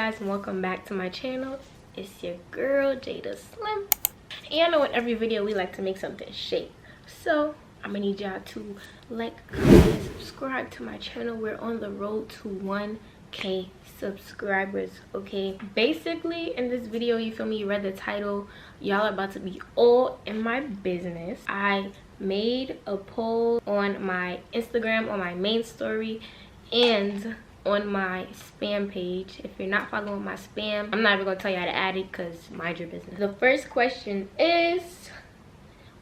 guys, and welcome back to my channel. It's your girl Jada Sliim, and I know in every video we like to make something shake, so I'm gonna need y'all to like, comment, subscribe to my channel. We're on the road to 1K subscribers. Okay, basically in this video, you feel me, you read the title, y'all are about to be all in my business. I made a poll on my Instagram, on my main story, and on my spam page. If you're not following my spam, I'm not even gonna tell you how to add it because mind your business. The first question is,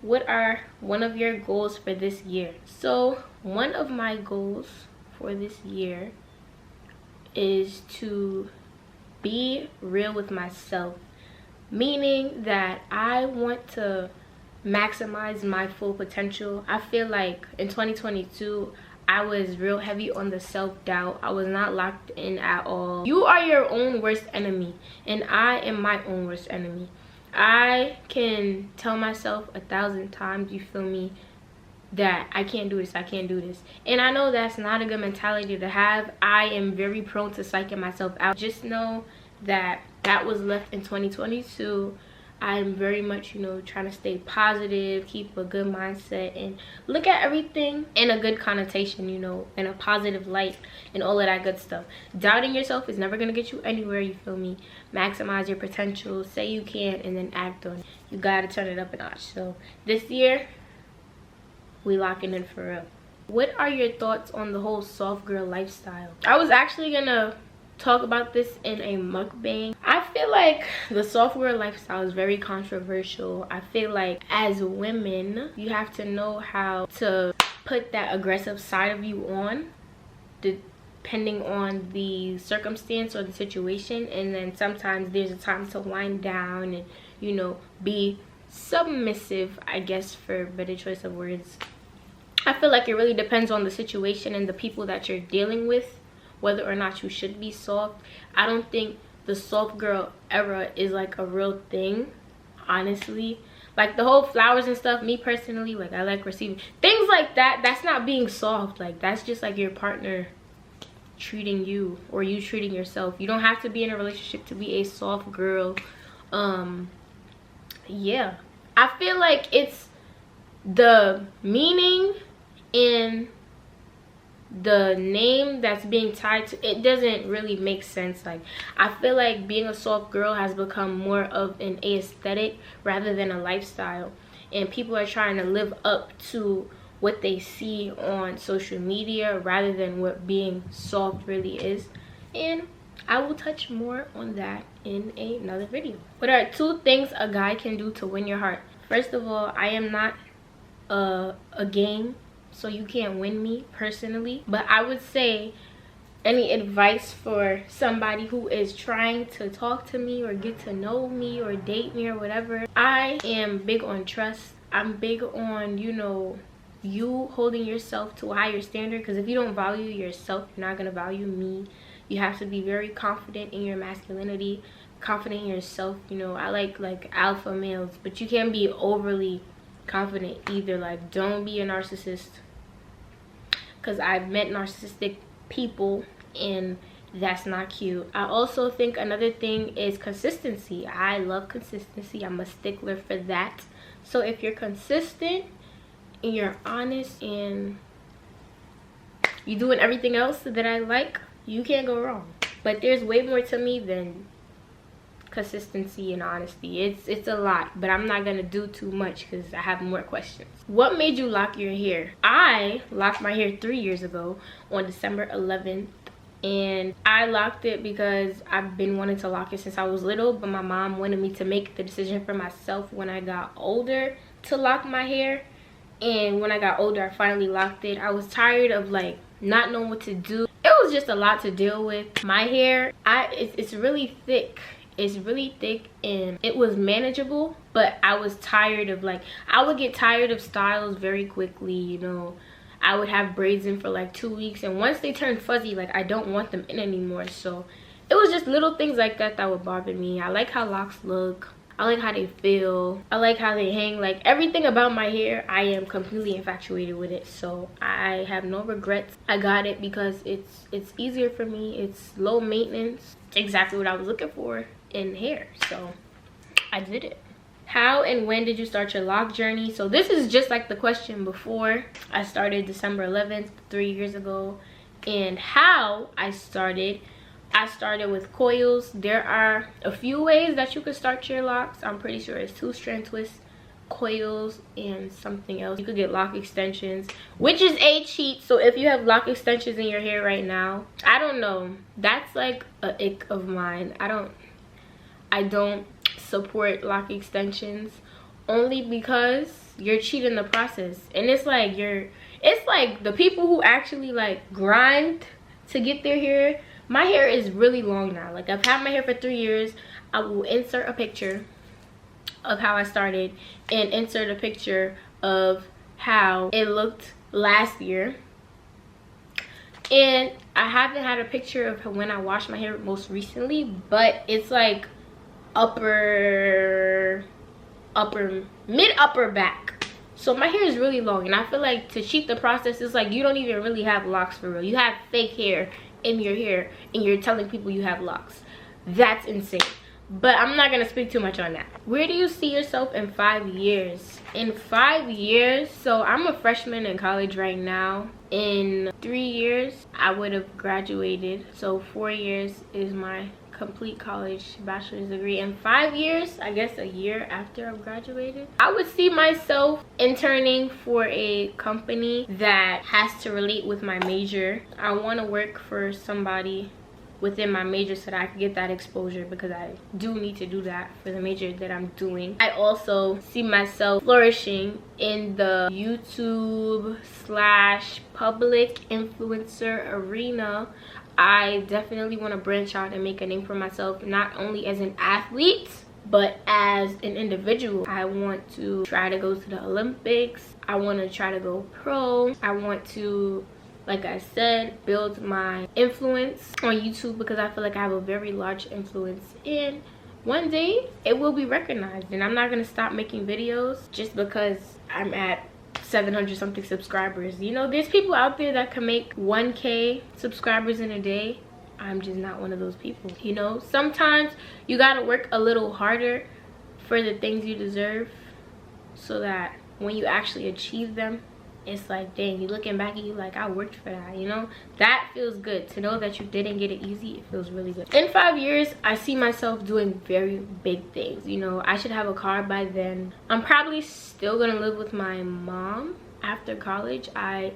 what are one of your goals for this year? So one of my goals for this year is to be real with myself, meaning that I want to maximize my full potential. I feel like in 2022 I was real heavy on the self-doubt. I was not locked in at all. You are your own worst enemy, and I am my own worst enemy. I can tell myself 1,000 times, you feel me, that I can't do this, I can't do this. And I know that's not a good mentality to have. I am very prone to psyching myself out. Just know that that was left in 2022. I'm very much, you know, trying to stay positive, keep a good mindset, and look at everything in a good connotation, you know, in a positive light, and all of that good stuff. Doubting yourself is never going to get you anywhere, you feel me? Maximize your potential, say you can, and then act on it. You got to turn it up a notch. So this year, we locking in for real. What are your thoughts on the whole soft girl lifestyle? I was actually going to talk about this in a mukbang. I feel like the soft girl lifestyle is very controversial. I feel like as women, you have to know how to put that aggressive side of you on, depending on the circumstance or the situation, and then sometimes there's a time to wind down and, you know, be submissive, I guess, for better choice of words. I feel like it really depends on the situation and the people that you're dealing with, whether or not you should be soft. I don't think the soft girl era is like a real thing, honestly. Like the whole flowers and stuff, me personally, like I like receiving things like that. That's not being soft. Like that's just like your partner treating you, or you treating yourself. You don't have to be in a relationship to be a soft girl. Yeah, I feel like it's the meaning in the name that's being tied to it doesn't really make sense. Like I feel like being a soft girl has become more of an aesthetic rather than a lifestyle, and people are trying to live up to what they see on social media rather than what being soft really is. And I will touch more on that in another video. What are 2 things a guy can do to win your heart? First of all, I am not a game, so you can't win me personally, but I would say any advice for somebody who is trying to talk to me or get to know me or date me or whatever, I am big on trust. I'm big on, you know, you holding yourself to a higher standard, because if you don't value yourself, you're not going to value me. You have to be very confident in your masculinity, confident in yourself. You know, I like alpha males, but you can't be overly confident either. Like don't be a narcissist, because I've met narcissistic people and that's not cute. I also think another thing is consistency. I love consistency. I'm a stickler for that. So if you're consistent and you're honest and you're doing everything else that I like, you can't go wrong. But there's way more to me than consistency and honesty. It's a lot, but I'm not gonna do too much because I have more questions. What made you lock your hair? I locked my hair 3 years ago on December 11th, and I locked it because I've been wanting to lock it since I was little, but my mom wanted me to make the decision for myself when I got older to lock my hair. And when I got older, I finally locked it. I was tired of like not knowing what to do. It was just a lot to deal with. My hair, it's really thick. It's really thick and it was manageable, but I was tired of, like, I would get tired of styles very quickly, you know. I would have braids in for like 2 weeks, and once they turn fuzzy, like I don't want them in anymore. So it was just little things like that that would bother me. I like how locks look. I like how they feel. I like how they hang. Like everything about my hair, I am completely infatuated with it. So I have no regrets. I got it because it's easier for me. It's low maintenance. Exactly what I was looking for in hair. So I did it. How and when did you start your lock journey? So this is just like the question before. I started December 11th, 3 years ago. And how I started with coils. There are a few ways that you could start your locks. I'm pretty sure it's 2-strand twist, coils, and something else. You could get lock extensions, which is a cheat. So if you have lock extensions in your hair right now, I don't know, that's like a ick of mine. I don't support lock extensions, only because you're cheating the process. And it's like the people who actually like grind to get their hair. My hair is really long now. Like I've had my hair for 3 years. I will insert a picture of how I started and insert a picture of how it looked last year. And I haven't had a picture of when I washed my hair most recently, but it's like mid upper back. So my hair is really long, and I feel like to cheat the process, it's like you don't even really have locks for real. You have fake hair in your hair and you're telling people you have locks. That's insane. But I'm not gonna speak too much on that. Where do you see yourself in 5 years? In 5 years, so I'm a freshman in college right now. In 3 years I would have graduated, so 4 years is my complete college bachelor's degree. In 5 years, I guess a year after I've graduated, I would see myself interning for a company that has to relate with my major. I want to work for somebody within my major so that I can get that exposure, because I do need to do that for the major that I'm doing. I also see myself flourishing in the YouTube / public influencer arena. I definitely want to branch out and make a name for myself, not only as an athlete but as an individual. I want to try to go to the Olympics. I want to try to go pro. I want to, like I said, build my influence on YouTube, because I feel like I have a very large influence, and one day it will be recognized. And I'm not going to stop making videos just because I'm at 700 something subscribers. You know, there's people out there that can make 1K subscribers in a day. I'm just not one of those people. You know, sometimes you gotta work a little harder for the things you deserve, so that when you actually achieve them, it's like, dang, you looking back and you like, I worked for that. You know, that feels good. To know that you didn't get it easy, it feels really good. In 5 years, I see myself doing very big things. You know, I should have a car by then. I'm probably still gonna live with my mom after college. I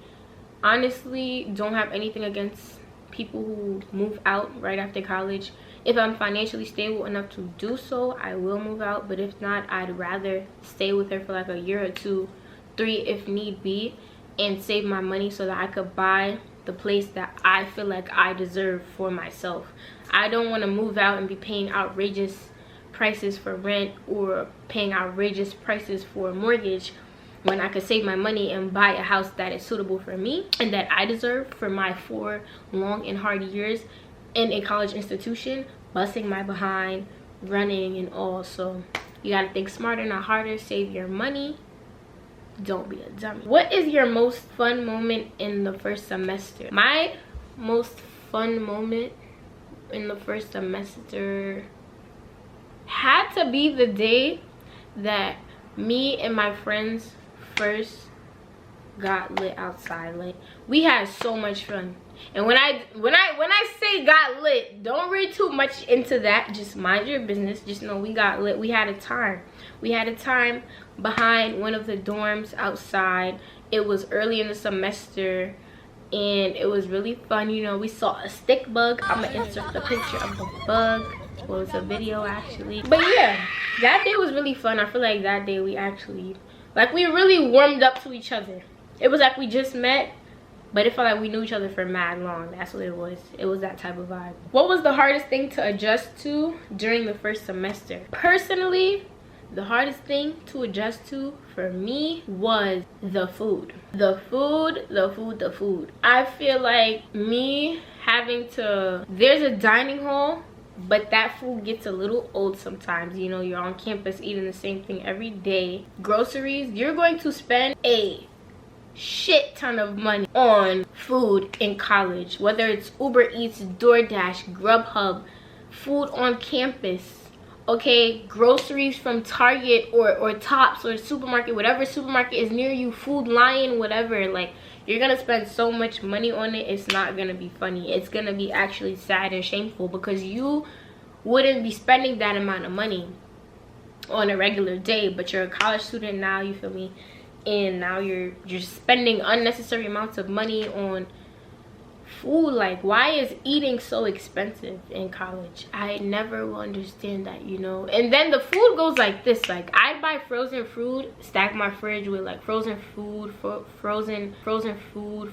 honestly don't have anything against people who move out right after college. If I'm financially stable enough to do so, I will move out. But if not, I'd rather stay with her for like a year or 2, 3 if need be, and save my money so that I could buy the place that I feel like I deserve for myself. I don't want to move out and be paying outrageous prices for rent or paying outrageous prices for a mortgage, when I could save my money and buy a house that is suitable for me and that I deserve for my 4 long and hard years in a college institution, busting my behind, running and all. So you gotta think smarter, not harder. Save your money. Don't be a dummy. What is your most fun moment in the first semester? My most fun moment in the first semester had to be the day that me and my friends first got lit outside. Like, we had so much fun. And when I say got lit, don't read too much into that. Just mind your business. Just know we got lit. We had a time. We had a time behind one of the dorms outside. It was early in the semester and it was really fun. You know, we saw a stick bug. I'm gonna insert the picture of the bug. Well, it's a video actually. But yeah, that day was really fun. I feel like that day we actually, like, we really warmed up to each other. It was like we just met, but it felt like we knew each other for mad long. That's what it was. It was that type of vibe. What was the hardest thing to adjust to during the first semester? Personally, the hardest thing to adjust to for me was the food. The food. I feel like me having to, there's a dining hall but that food gets a little old sometimes. You know, you're on campus eating the same thing every day. Groceries, you're going to spend a shit ton of money on food in college, whether it's Uber Eats, DoorDash, Grubhub, food on campus. Okay, groceries from Target or Tops or supermarket, whatever supermarket is near you, Food Lion, whatever. Like, you're gonna spend so much money on it, it's not gonna be funny. It's gonna be actually sad and shameful, because you wouldn't be spending that amount of money on a regular day, but you're a college student now, you feel me? And now you're spending unnecessary amounts of money on food. Like, why is eating so expensive in college? I never will understand that, you know. And then the food goes like this. Like, I'd buy frozen fruit, stack my fridge with like frozen food, frozen food.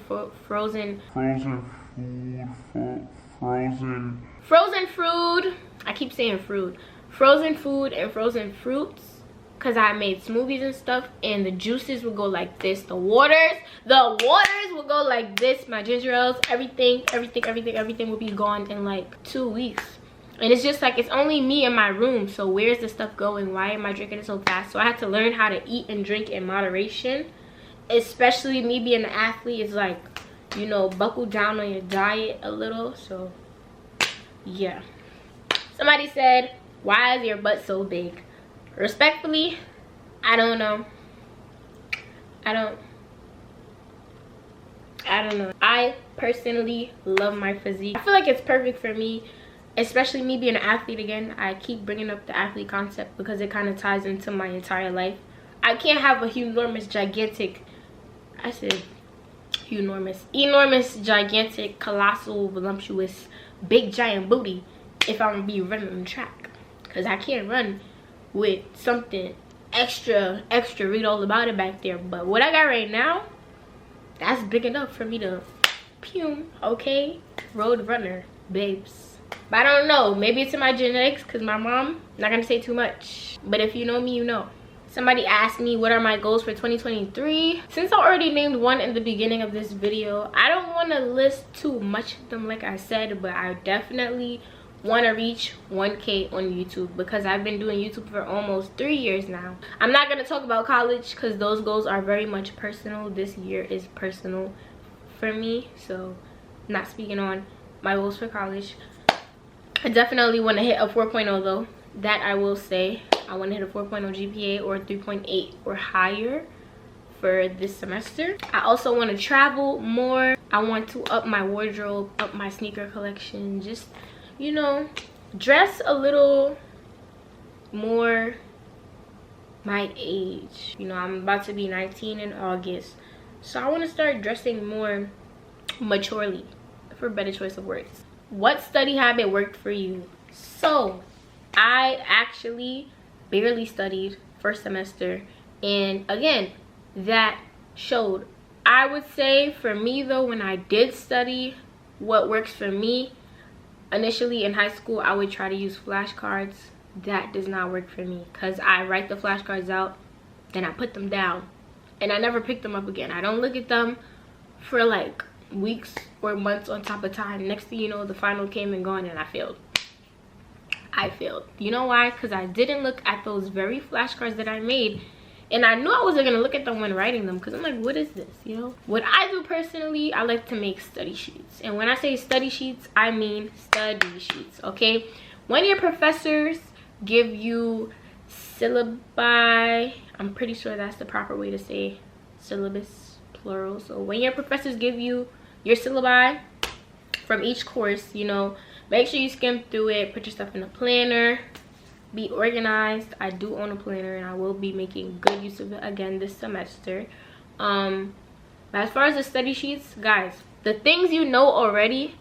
I keep saying fruit. Frozen food and frozen fruits, because I made smoothies and stuff, and the juices would go like this. The waters would go like this. My ginger ales, everything would be gone in like 2 weeks. And it's just like, it's only me in my room, so where's the stuff going? Why am I drinking it so fast? So I had to learn how to eat and drink in moderation. Especially me being an athlete, is like, you know, buckle down on your diet a little. So yeah. Somebody said, why is your butt so big? Respectfully, I don't know. I don't know. I personally love my physique. I feel like it's perfect for me, especially me being an athlete. Again, I keep bringing up the athlete concept because it kind of ties into my entire life. I can't have a enormous, gigantic, colossal, voluptuous, big giant booty if I'm gonna be running on the track, because I can't run with something extra read all about it back there. But what I got right now, that's big enough for me to pew. Okay, road runner babes. But I don't know, maybe it's in my genetics, because my mom, not gonna say too much, but if you know me, you know. Somebody asked me what are my goals for 2023. Since I already named one in the beginning of this video, I don't want to list too much of them like I said, but I definitely want to reach 1K on YouTube, because I've been doing YouTube for almost 3 years now. I'm not going to talk about college because those goals are very much personal. This year is personal for me, so not speaking on my goals for college. I definitely want to hit a 4.0 though. That I will say. I want to hit a 4.0 GPA or 3.8 or higher for this semester. I also want to travel more. I want to up my wardrobe, up my sneaker collection, just, you know, dress a little more my age. You know, I'm about to be 19 in August, so I want to start dressing more maturely, for a better choice of words. What study habit worked for you? So I actually barely studied first semester, and again, that showed. I would say for me though, when I did study, what works for me, initially in high school, I would try to use flashcards. That does not work for me, because I write the flashcards out, then I put them down, and I never pick them up again. I don't look at them for like weeks or months on top of time. Next thing you know, the final came and gone, and I failed. You know why? Because I didn't look at those very flashcards that I made, and I knew I wasn't gonna look at them when writing them, because I'm like, what is this? You know, what I do personally, I like to make study sheets. And when I say study sheets, I mean study sheets. Okay, when your professors give you syllabi, I'm pretty sure that's the proper way to say syllabus, plural. So when your professors give you your syllabi from each course, you know, make sure you skim through it, put your stuff in a planner, be organized. I do own a planner, and I will be making good use of it again this semester. But as far as the study sheets, guys, the things you know already,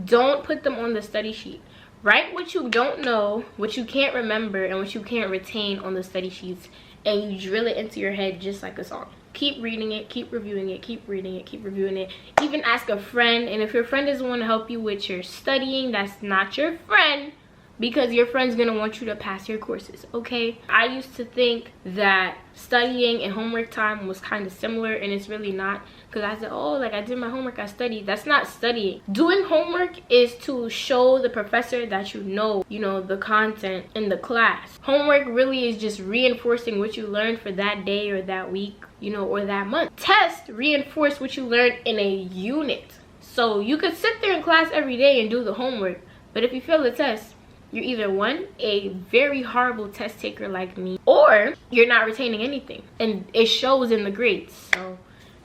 don't put them on the study sheet. Write what you don't know, what you can't remember, and what you can't retain on the study sheets, and you drill it into your head just like a song. Keep reading it, keep reviewing it, keep reading it, keep reviewing it. Even ask a friend, and if your friend doesn't want to help you with your studying, that's not your friend. because your friend's gonna want you to pass your courses, okay? I used to think that studying and homework time was kind of similar, and it's really not, because I said, oh, like I did my homework, I studied. That's not studying. Doing homework is to show the professor that you know the content in the class. Homework really is just reinforcing what you learned for that day or that week, or that month. Tests reinforce what you learned in a unit. So you could sit there in class every day and do the homework, but if you fail the test, you're either one, a very horrible test taker like me, or you're not retaining anything, and it shows in the grades. So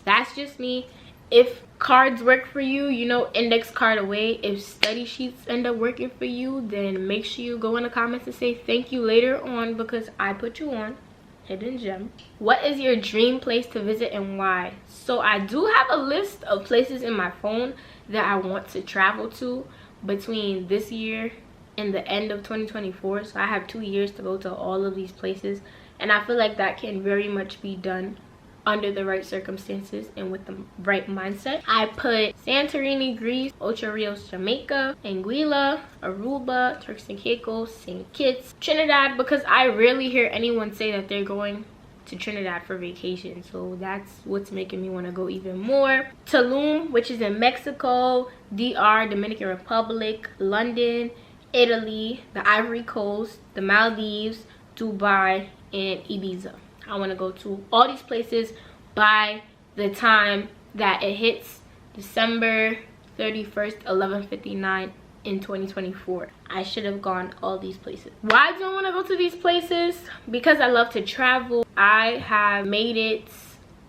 that's just me. If cards work for you, index card away. If study sheets end up working for you, then make sure you go in the comments and say thank you later on, because I put you on. Hidden gem. What is your dream place to visit and why? So I do have a list of places in my phone that I want to travel to between this year and the end of 2024. So I have 2 years to go to all of these places, and I feel like that can very much be done under the right circumstances and with the right mindset. I put Santorini, Greece, Ocho Rios, Jamaica, Anguilla, Aruba, Turks and Caicos, St. Kitts, Trinidad, because I rarely hear anyone say that they're going to Trinidad for vacation. So that's what's making me want to go even more. Tulum, which is in Mexico, DR, Dominican Republic, London, Italy, the Ivory Coast, the Maldives, Dubai, and Ibiza. I want to go to all these places by the time that it hits December 31st, 11:59 in 2024. I should have gone all these places. Why do I want to go to these places? Because I love to travel. I have made it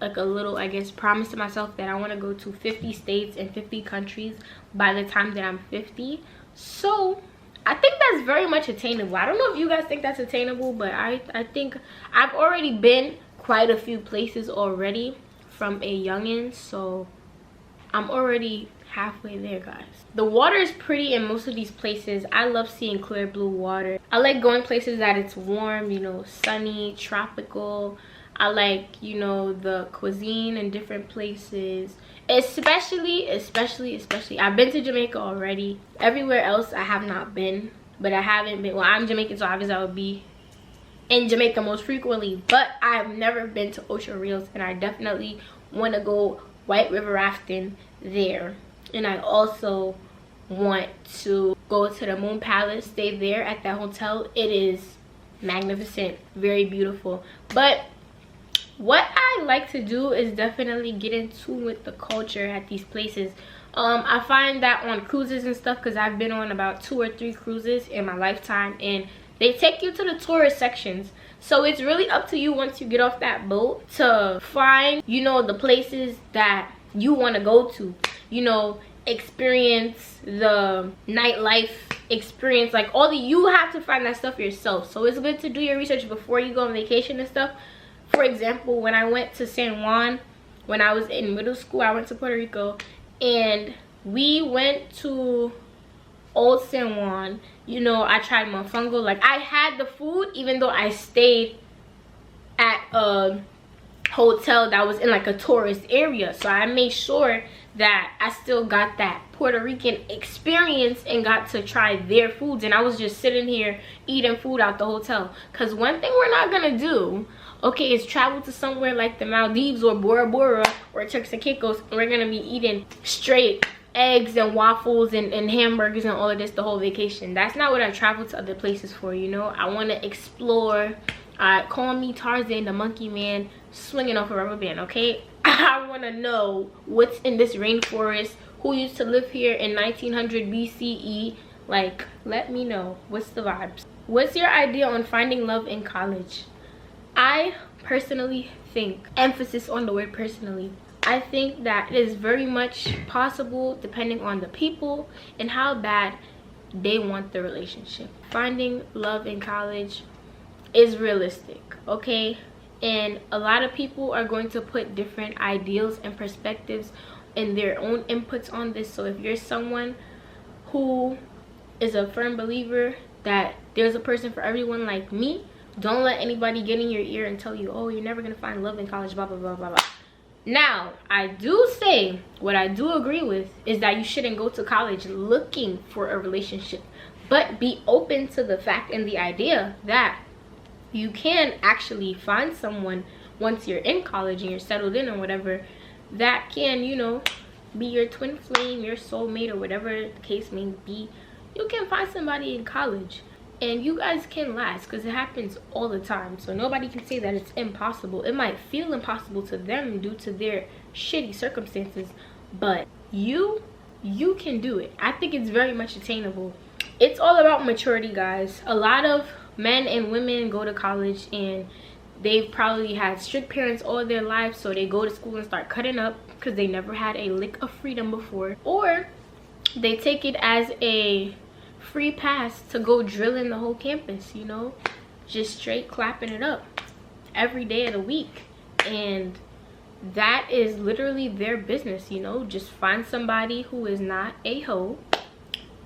like a little, I guess, promise to myself that I want to go to 50 states and 50 countries by the time that I'm 50. So I think that's very much attainable. I don't know if you guys think that's attainable, but I think I've already been quite a few places already from a youngin', so I'm already halfway there, guys. The water is pretty in most of these places. I love seeing clear blue water. I like going places that it's warm, sunny, tropical. I like, the cuisine in different places. Especially, I've been to Jamaica already. Everywhere else I have not been, but I haven't been, well, I'm Jamaican, so obviously I would be in Jamaica most frequently, but I've never been to Ocho Rios, and I definitely want to go white river rafting there. And I also want to go to the Moon Palace, stay there at that hotel. It is magnificent, very beautiful. But what I like to do is definitely get in tune with the culture at these places. I find that on cruises and stuff, because I've been on about 2 or 3 cruises in my lifetime, and they take you to the tourist sections. So it's really up to you once you get off that boat to find, the places that you want to go to. Experience the nightlife experience, like you have to find that stuff yourself. So it's good to do your research before you go on vacation and stuff. For example, when I went to San Juan, when I was in middle school, I went to Puerto Rico, and we went to Old San Juan. I tried mofongo. Like, I had the food, even though I stayed at a hotel that was in like a tourist area. So I made sure that I still got that Puerto Rican experience and got to try their foods. And I was just sitting here eating food out the hotel. Because one thing we're not gonna do, okay, is travel to somewhere like the Maldives or Bora Bora or Turks and Caicos, and we're gonna be eating straight eggs and waffles and hamburgers and all of this the whole vacation. That's not what I travel to other places for. I want to explore. Call me Tarzan the monkey man swinging off a rubber band, okay? I want to know what's in this rainforest, who used to live here in 1900 BCE. Like, let me know what's the vibes. What's your idea on finding love in college? I personally think, emphasis on the word personally, I think that it is very much possible depending on the people and how bad they want the relationship. Finding love in college is realistic, okay? And a lot of people are going to put different ideals and perspectives and their own inputs on this. So if you're someone who is a firm believer that there's a person for everyone like me, don't let anybody get in your ear and tell you, oh, you're never gonna find love in college, blah blah blah blah blah. Now, I do say, what I do agree with is that you shouldn't go to college looking for a relationship, but be open to the fact and the idea that you can actually find someone once you're in college and you're settled in or whatever that can, you know, be your twin flame, your soulmate, or whatever the case may be. You can find somebody in college and you guys can last, because it happens all the time. So nobody can say that it's impossible. It might feel impossible to them due to their shitty circumstances, but you can do it. I think it's very much attainable. It's all about maturity, guys. A lot of men and women go to college and they've probably had strict parents all their lives, so they go to school and start cutting up because they never had a lick of freedom before, or they take it as a free pass to go drilling the whole campus, you know, just straight clapping it up every day of the week. And that is literally their business, you know. Just find somebody who is not a hoe,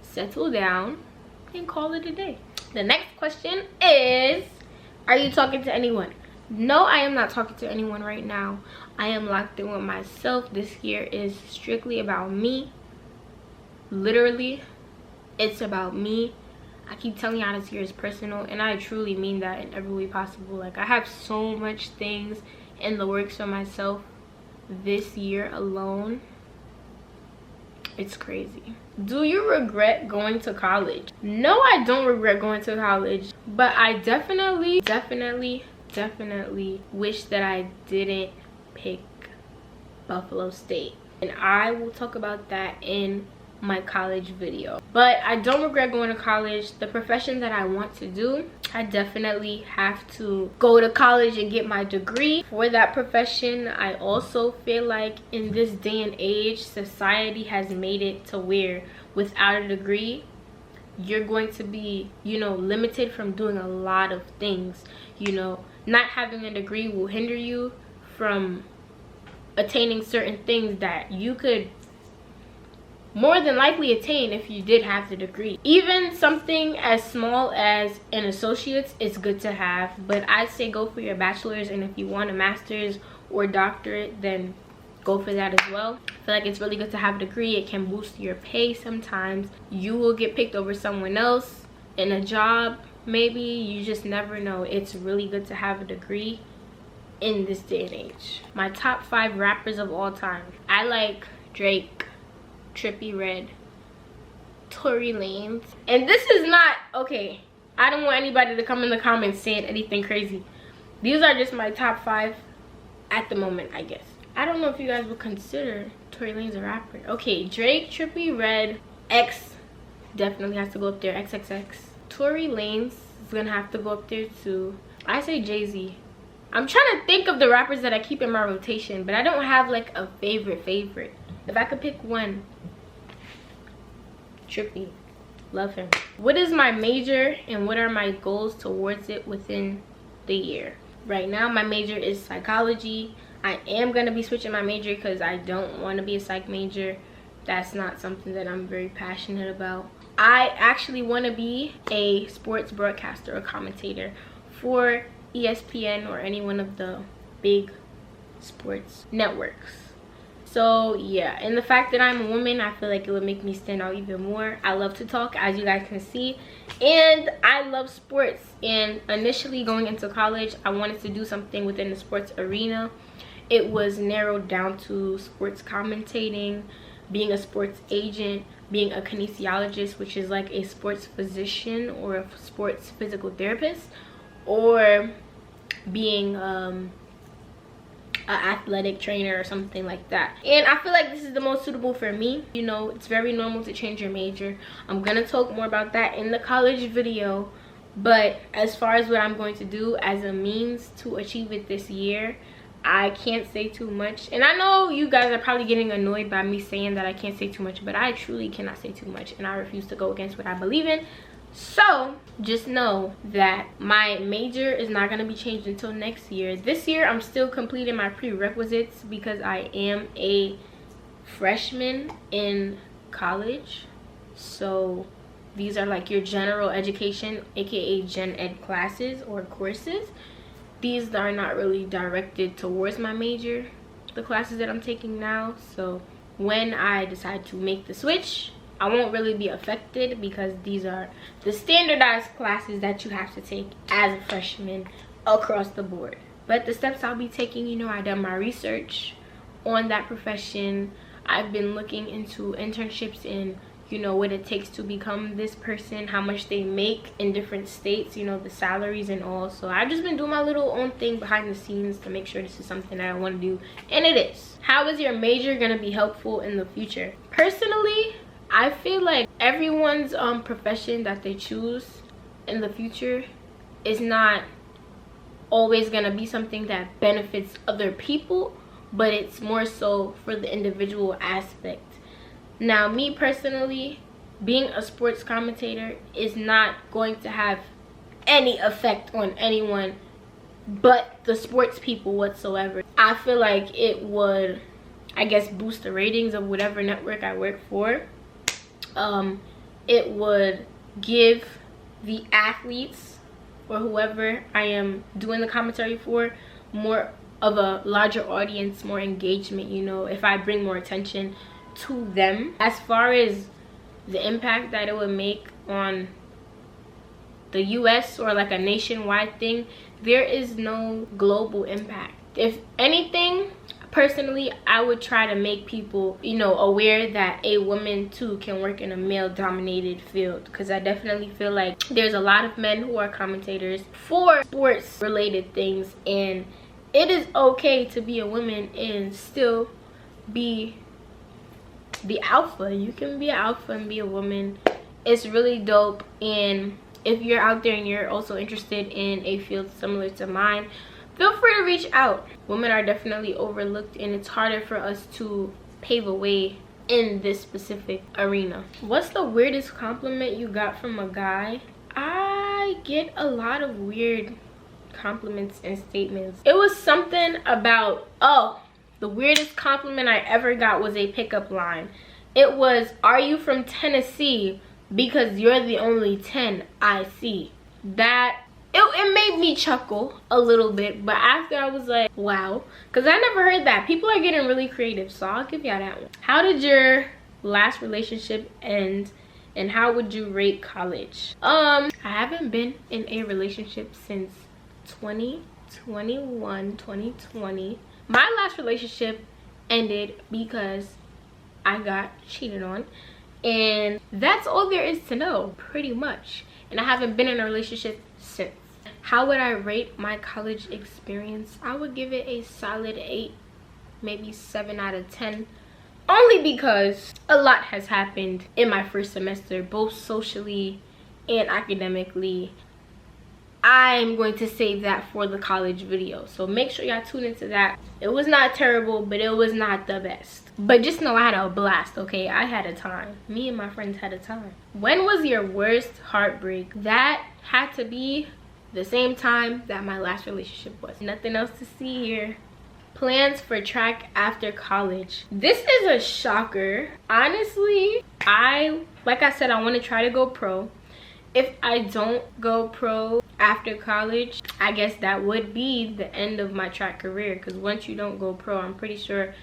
settle down, and call it a day. The next question is, are you talking to anyone? No, I am not talking to anyone right now. I am locked in with myself. This year is strictly about me. Literally, it's about me. I keep telling y'all this year is personal, and I truly mean that in every way possible. Like, I have so much things in the works for myself this year alone. It's crazy. Do you regret going to college? No, I don't regret going to college, but I definitely wish that I didn't pick Buffalo State, and I will talk about that in my college video. But I don't regret going to college. The profession that I want to do, I definitely have to go to college and get my degree for that profession. I also feel like in this day and age, society has made it to where without a degree, you're going to be, you know, limited from doing a lot of things. You know, not having a degree will hinder you from attaining certain things that you could more than likely attain if you did have the degree. Even something as small as an associate's is good to have, but I'd say go for your bachelor's, and if you want a master's or doctorate, then go for that as well. I feel like it's really good to have a degree. It can boost your pay sometimes. You will get picked over someone else in a job, maybe. You just never know. It's really good to have a degree in this day and age. My top 5 rappers of all time. I like Drake, Trippie Redd, Tory Lanez, and this is not okay. I don't want anybody to come in the comments saying anything crazy. These are just my top 5 at the moment, I guess. I don't know if you guys would consider Tory Lanez a rapper. Okay, Drake, Trippie Redd, X definitely has to go up there. XXX. Tory Lanez is gonna have to go up there too. I say Jay-Z. I'm trying to think of the rappers that I keep in my rotation, but I don't have like a favorite. If I could pick one, Trippie. Love him. What is my major and what are my goals towards it within the year? Right now, my major is psychology. I am going to be switching my major because I don't want to be a psych major. That's not something that I'm very passionate about. I actually want to be a sports broadcaster or commentator for ESPN or any one of the big sports networks. So yeah, and the fact that I'm a woman, I feel like it would make me stand out even more. I love to talk, as you guys can see, and I love sports. And initially going into college, I wanted to do something within the sports arena. It was narrowed down to sports commentating, being a sports agent, being a kinesiologist, which is like a sports physician or a sports physical therapist, or being an athletic trainer or something like that. And I feel like this is the most suitable for me. You know, it's very normal to change your major. I'm gonna talk more about that in the college video, but as far as what I'm going to do as a means to achieve it this year, I can't say too much. And I know you guys are probably getting annoyed by me saying that I can't say too much, but I truly cannot say too much, and I refuse to go against what I believe in. So just know that my major is not going to be changed until next year. This year I'm still completing my prerequisites because I am a freshman in college. So these are like your general education, aka gen ed classes or courses. These are not really directed towards my major, the classes that I'm taking now. So when I decide to make the switch, I won't really be affected because these are the standardized classes that you have to take as a freshman across the board. But the steps I'll be taking, you know, I've done my research on that profession. I've been looking into internships and, you know, what it takes to become this person, how much they make in different states, you know, the salaries and all. So I've just been doing my little own thing behind the scenes to make sure this is something that I want to do, and it is. How is your major going to be helpful in the future? Personally, I feel like everyone's profession that they choose in the future is not always going to be something that benefits other people, but it's more so for the individual aspect. Now, me personally, being a sports commentator is not going to have any effect on anyone but the sports people whatsoever. I feel like it would, I guess, boost the ratings of whatever network I work for. It would give the athletes or whoever I am doing the commentary for more of a larger audience, more engagement, you know, if I bring more attention to them. As far as the impact that it would make on the US or like a nationwide thing, there is no global impact. If anything, personally, I would try to make people, you know, aware that a woman too can work in a male dominated field, because I definitely feel like there's a lot of men who are commentators for sports related things, and it is okay to be a woman and still be the alpha. You can be an alpha and be a woman. It's really dope. And if you're out there and you're also interested in a field similar to mine, feel free to reach out. Women are definitely overlooked, and it's harder for us to pave a way in this specific arena. What's the weirdest compliment you got from a guy? I get a lot of weird compliments and statements. It was something about, oh, the weirdest compliment I ever got was a pickup line. It was, "Are you from Tennessee? Because you're the only 10 I see." That, it made me chuckle a little bit, but after I was like, wow, because I never heard that. People are getting really creative, so I'll give y'all that one. How did your last relationship end, and how would you rate college? I haven't been in a relationship since 2020. My last relationship ended because I got cheated on, and that's all there is to know, pretty much. And I haven't been in a relationship since. How would I rate my college experience? I would give it a solid 8, maybe 7 out of 10, only because a lot has happened in my first semester, both socially and academically. I'm going to save that for the college video, so make sure y'all tune into that. It was not terrible, but it was not the best. But just know I had a blast, okay? I had a time. Me and my friends had a time. When was your worst heartbreak? That had to be the same time that my last relationship was. Nothing else to see here. Plans for track after college. This is a shocker. Honestly, like I said, I want to try to go pro. If I don't go pro after college, I guess that would be the end of my track career, because once you don't go pro, I'm pretty sure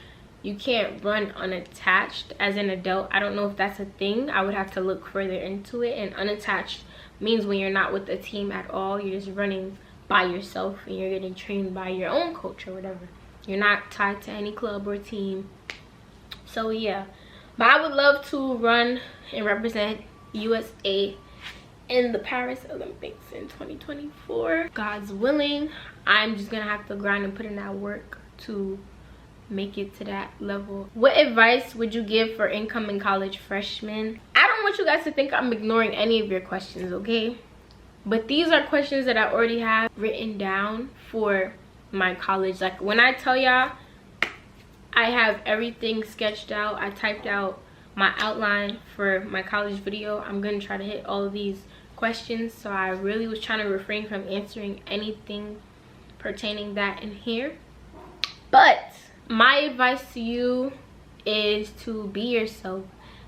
you can't run unattached as an adult. I don't know if that's a thing. I would have to look further into it. And unattached means when you're not with a team at all, you're just running by yourself and you're getting trained by your own coach or whatever. You're not tied to any club or team. So yeah, but I would love to run and represent USA in the Paris Olympics in 2024. God's willing, I'm just gonna have to grind and put in that work to make it to that level. What advice would you give for incoming college freshmen? I don't want you guys to think I'm ignoring any of your questions, okay? But these are questions that I already have written down for my college. Like, when I tell y'all I have everything sketched out, I typed out my outline for my college video, I'm gonna try to hit all of these questions. So I really was trying to refrain from answering anything pertaining that in here. But my advice to you is to be yourself,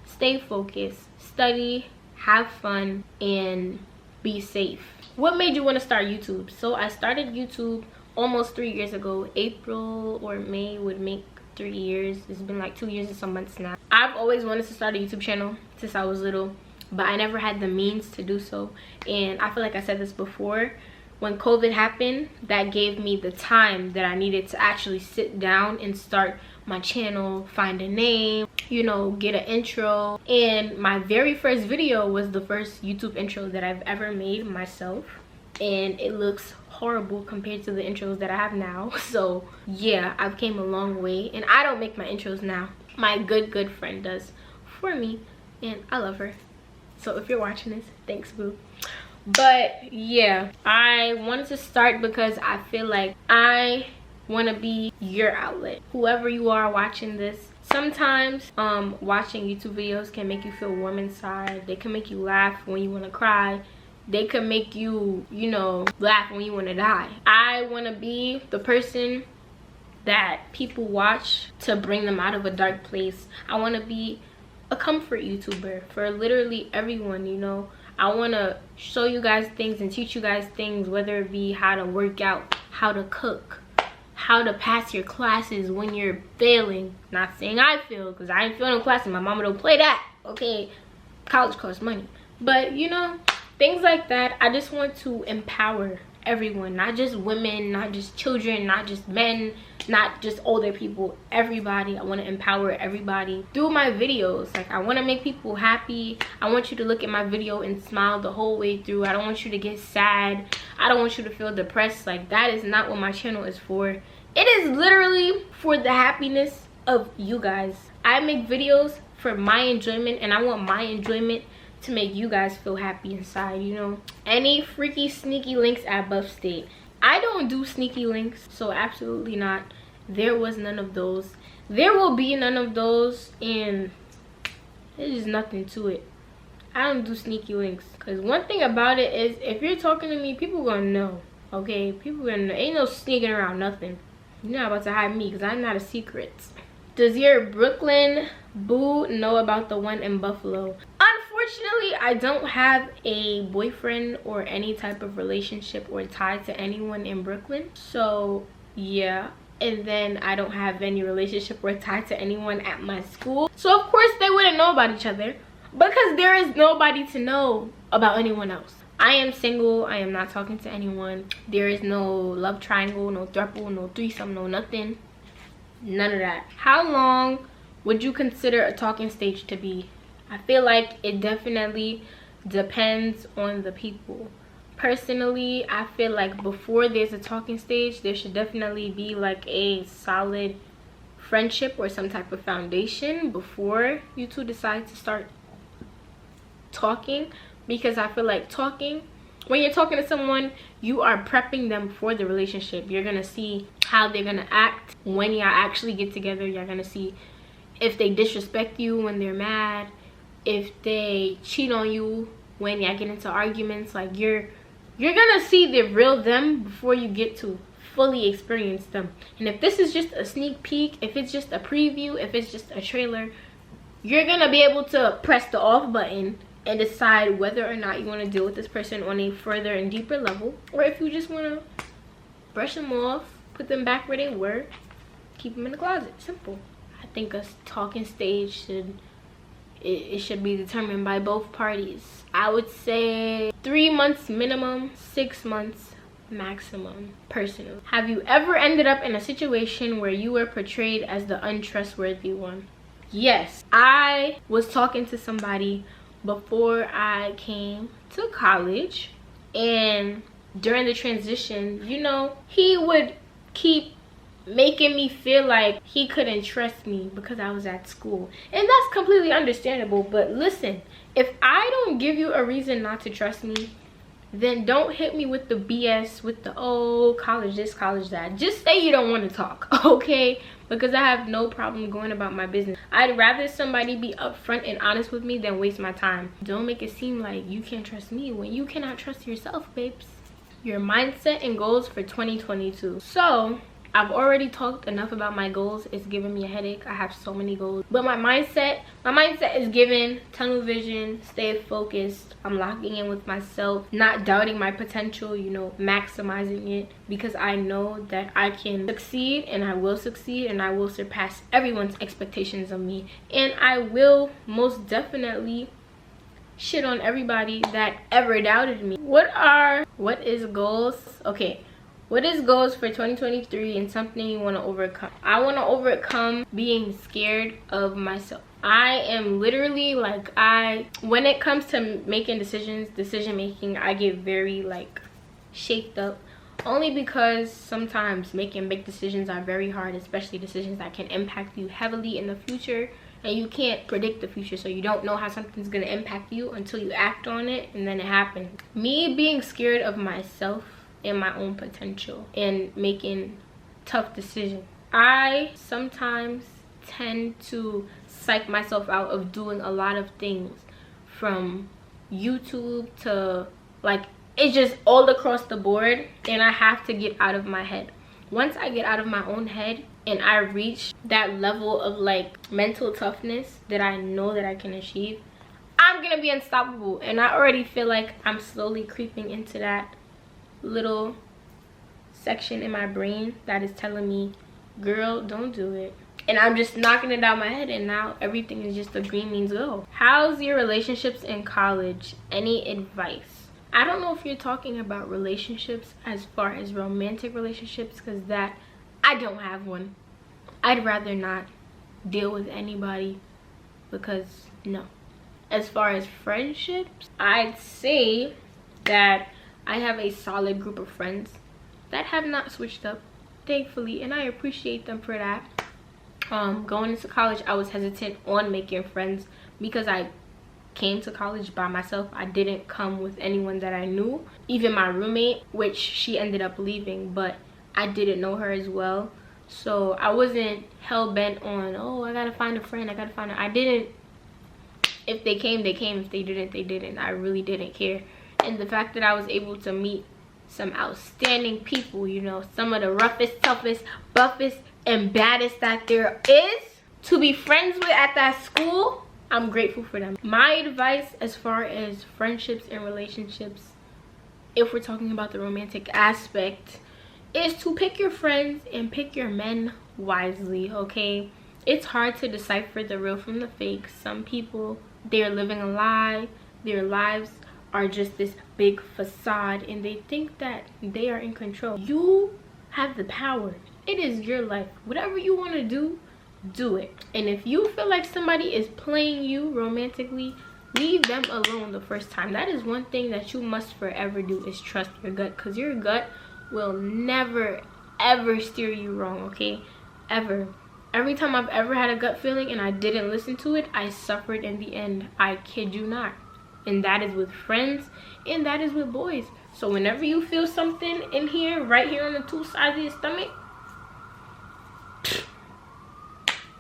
stay focused, study, have fun, and be safe. What made you want to start YouTube? So I started YouTube almost 3 years ago. April or May would make 3 years. It's been like 2 years and some months now. I've always wanted to start a YouTube channel since I was little, but I never had the means to do so. And I feel like I said this before, when COVID happened, that gave me the time that I needed to actually sit down and start my channel, find a name, you know, get an intro. And my very first video was the first YouTube intro that I've ever made myself, and it looks horrible compared to the intros that I have now. So yeah, I've came a long way, and I don't make my intros now. My good friend does for me, and I love her. So if you're watching this, thanks boo. But yeah, I wanted to start because I feel like I want to be your outlet. Whoever you are watching this, sometimes watching YouTube videos can make you feel warm inside. They can make you laugh when you want to cry. They can make you, you know, laugh when you want to die. I want to be the person that people watch to bring them out of a dark place. I want to be a comfort YouTuber for literally everyone, you know. I want to show you guys things and teach you guys things, whether it be how to work out, how to cook, how to pass your classes when you're failing. Not saying I fail, because I ain't failing classes. My mama don't play that, okay? College costs money. But, you know, things like that. I just want to empower everyone, not just women, not just children, not just men, not just older people, everybody. I want to empower everybody through my videos. Like, I want to make people happy. I want you to look at my video and smile the whole way through. I don't want you to get sad. I don't want you to feel depressed. Like, that is not what my channel is for. It is literally for the happiness of you guys. I make videos for my enjoyment, and I want my enjoyment to make you guys feel happy inside, you know. Any freaky sneaky links at Buff State. I don't do sneaky links, so absolutely not. There was none of those. There will be none of those, and there's just nothing to it. I don't do sneaky links, because one thing about it is, if you're talking to me, people gonna know, okay? People gonna know. Ain't no sneaking around nothing. You're not about to hide me, because I'm not a secret. Does your Brooklyn boo know about the one in Buffalo? Unfortunately, I don't have a boyfriend or any type of relationship or tie to anyone in Brooklyn. So yeah, and then I don't have any relationship or tie to anyone at my school. So of course they wouldn't know about each other, because there is nobody to know about anyone else. I am single. I am not talking to anyone. There is no love triangle, no throuple, no threesome, no nothing. None of that. How long would you consider a talking stage to be? I feel like it definitely depends on the people. Personally, I feel like before there's a talking stage, there should definitely be like a solid friendship or some type of foundation before you two decide to start talking. Because I feel like talking, when you're talking to someone, you are prepping them for the relationship. You're gonna see how they're gonna act when y'all actually get together. You're gonna see if they disrespect you when they're mad, if they cheat on you when y'all get into arguments. Like, you're gonna see the real them before you get to fully experience them. And if this is just a sneak peek, if it's just a preview, if it's just a trailer, you're gonna be able to press the off button and decide whether or not you want to deal with this person on a further and deeper level, or if you just want to brush them off, put them back where they were, keep them in the closet. Simple. I think a talking stage should be determined by both parties. I would say 3 months minimum, 6 months maximum, personally. Have you ever ended up in a situation where you were portrayed as the untrustworthy one? Yes. I was talking to somebody before I came to college, and during the transition, you know, he would keep making me feel like he couldn't trust me because I was at school. And that's completely understandable. But listen, if I don't give you a reason not to trust me, then don't hit me with the BS, with the, oh, college this, college that. Just say you don't want to talk, okay? Because I have no problem going about my business. I'd rather somebody be upfront and honest with me than waste my time. Don't make it seem like you can't trust me when you cannot trust yourself, babes. Your mindset and goals for 2022. So I've already talked enough about my goals. It's giving me a headache. I have so many goals, but my mindset is given tunnel vision, stay focused. I'm locking in with myself, not doubting my potential, you know, maximizing it, because I know that I can succeed, and I will succeed, and I will surpass everyone's expectations of me, and I will most definitely shit on everybody that ever doubted me. What is goals? Okay, what is goals for 2023 and something you want to overcome? I want to overcome being scared of myself. I am literally like, when it comes to making decision making, I get very like shaped up, only because sometimes making big decisions are very hard, especially decisions that can impact you heavily in the future, and you can't predict the future, so you don't know how something's going to impact you until you act on it, and then it happens. Me being scared of myself and my own potential and making tough decisions. I sometimes tend to psych myself out of doing a lot of things, from YouTube to like, it's just all across the board, and I have to get out of my head. Once I get out of my own head and I reach that level of like mental toughness that I know that I can achieve, I'm gonna be unstoppable. And I already feel like I'm slowly creeping into that little section in my brain that is telling me, girl, don't do it. And I'm just knocking it out my head, and now everything is just a green means go. How's your relationships in college? Any advice? I don't know if you're talking about relationships as far as romantic relationships, because that, I don't have one. I'd rather not deal with anybody, because no. As far as friendships, I'd say that I have a solid group of friends that have not switched up, thankfully, and I appreciate them for that. Going into college, I was hesitant on making friends because I came to college by myself. I didn't come with anyone that I knew, even my roommate, which she ended up leaving, but I didn't know her as well, so I wasn't hell-bent on, oh, I gotta find a friend, I didn't. If they came, they came. If they didn't, they didn't. I really didn't care. And the fact that I was able to meet some outstanding people, you know, some of the roughest, toughest, buffest, and baddest that there is to be friends with at that school, I'm grateful for them. My advice as far as friendships and relationships, if we're talking about the romantic aspect, is to pick your friends and pick your men wisely, okay? It's hard to decipher the real from the fake. Some people, they're living a lie. Their lives are just this big facade, and they think that they are in control. You have the power. It is your life. Whatever you want to do, do it. And if you feel like somebody is playing you romantically, leave them alone the first time. That is one thing that you must forever do, is trust your gut, because your gut will never ever steer you wrong, okay? Ever. Every time I've ever had a gut feeling and I didn't listen to it, I suffered in the end. I kid you not. And that is with friends, and that is with boys. So whenever you feel something in here, right here on the two sides of your stomach,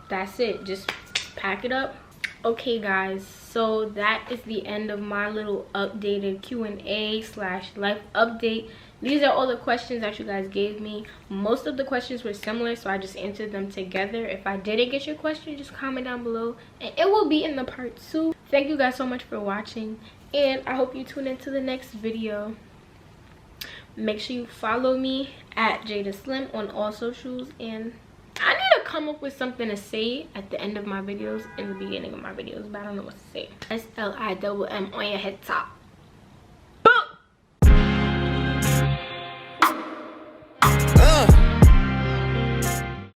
that's it. Just pack it up. Okay guys, so that is the end of my little updated Q&A/life update. These are all the questions that you guys gave me. Most of the questions were similar, so I just answered them together. If I didn't get your question, just comment down below, and it will be in the part 2. Thank you guys so much for watching, and I hope you tune into the next video. Make sure you follow me at Jada Sliim on all socials, and I need to come up with something to say at the end of my videos, in the beginning of my videos, but I don't know what to say. SLIMM on your head top.